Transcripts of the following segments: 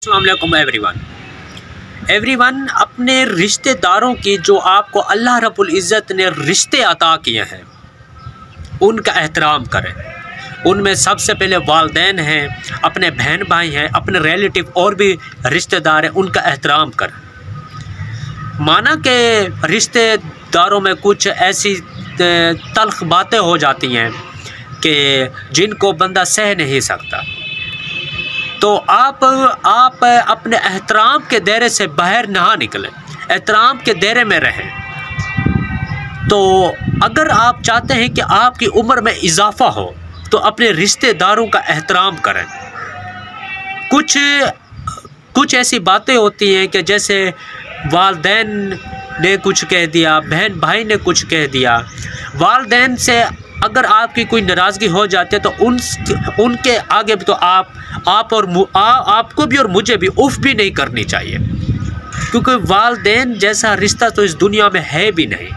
अस्सलाम वालेकुम एवरीवन अपने रिश्ते दारों की जो आपको अल्लाह रब्बुल इज़्ज़त ने रिश्ते अता किए हैं उनका एहतराम करें। उनमें सबसे पहले वालिदैन हैं, अपने बहन भाई हैं, अपने रिलेटिव और भी रिश्तेदार हैं, उनका एहतराम करें। माना कि रिश्तेदारों में कुछ ऐसी तल्ख बातें हो जाती हैं कि जिनको बंदा सह नहीं सकता, तो आप अपने एहतराम के दायरे से बाहर ना निकलें, एहतराम के दायरे में रहें। तो अगर आप चाहते हैं कि आपकी उम्र में इजाफ़ा हो तो अपने रिश्तेदारों का एहतराम करें। कुछ ऐसी बातें होती हैं कि जैसे वालिदैन ने कुछ कह दिया, बहन भाई ने कुछ कह दिया। वालिदैन से अगर आपकी कोई नाराज़गी हो जाती है तो उनके आगे भी तो आपको भी और मुझे भी उफ़ भी नहीं करनी चाहिए, क्योंकि वालिदैन जैसा रिश्ता तो इस दुनिया में है भी नहीं।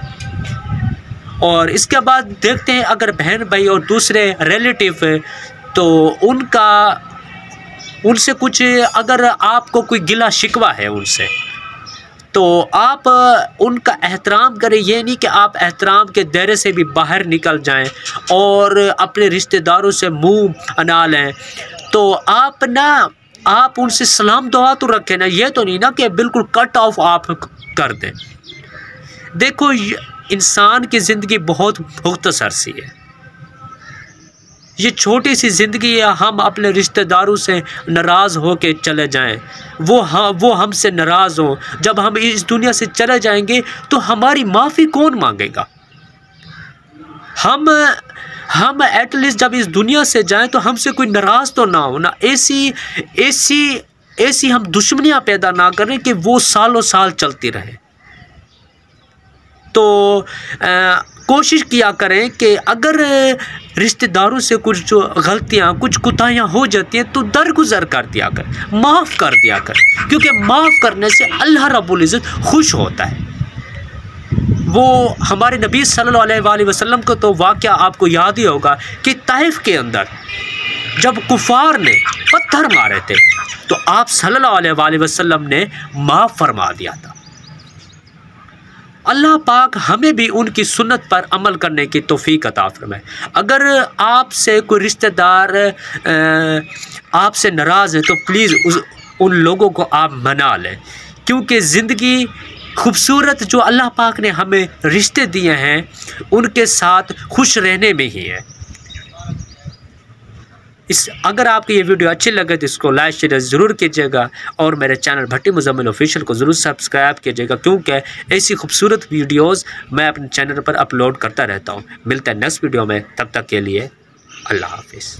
और इसके बाद देखते हैं अगर बहन भाई और दूसरे रिलेटिव तो उनसे कुछ अगर आपको कोई गिला शिकवा है उनसे, तो आप उनका एहतराम करें। ये नहीं कि आप एहतराम के दायरे से भी बाहर निकल जाएं और अपने रिश्तेदारों से मुंह अना लें। तो आप उनसे सलाम दुआ तो रखें ना, ये तो नहीं ना कि बिल्कुल कट ऑफ आप कर दें। देखो, इंसान की ज़िंदगी बहुत मुख्तसर सी है, ये छोटी सी ज़िंदगी है। हम अपने रिश्तेदारों से नाराज़ हो के चले जाएं, वो हमसे नाराज़ हों। जब हम इस दुनिया से चले जाएंगे तो हमारी माफ़ी कौन मांगेगा? हम एटलीस्ट जब इस दुनिया से जाएं तो हमसे कोई नाराज़ तो ना हो ना, ऐसी हम दुश्मनियां पैदा ना करें कि वो सालों साल चलती रहे। तो कोशिश किया करें कि अगर रिश्तेदारों से कुछ जो गलतियाँ, कुछ कुताहियाँ हो जाती हैं तो दरगुजर कर दिया कर, माफ़ कर दिया कर, क्योंकि माफ़ करने से अल्लाह रब्बुल इज़्ज़त खुश होता है। वो हमारे नबी सल्लल्लाहु अलैहि वसल्लम को तो वाक़या आपको याद ही होगा कि ताइफ के अंदर जब कुफ़ार ने पत्थर मारे थे तो आप सल्लल्लाहु अलैहि वसल्लम ने माफ़ फरमा दिया था। अल्लाह पाक हमें भी उनकी सुन्नत पर अमल करने की तौफीक अता फरमाए। अगर आपसे कोई रिश्तेदार आपसे नाराज़ है तो प्लीज़ उन लोगों को आप मना लें, क्योंकि ज़िंदगी खूबसूरत जो अल्लाह पाक ने हमें रिश्ते दिए हैं उनके साथ खुश रहने में ही है। अगर आपको ये वीडियो अच्छी लगे तो इसको लाइक शेयर ज़रूर कीजिएगा और मेरे चैनल भट्टी मुज़म्मिल ऑफिशियल को ज़रूर सब्सक्राइब कीजिएगा, क्योंकि ऐसी खूबसूरत वीडियोस मैं अपने चैनल पर अपलोड करता रहता हूँ। मिलता है नेक्स्ट वीडियो में, तब तक के लिए अल्लाह हाफिज़।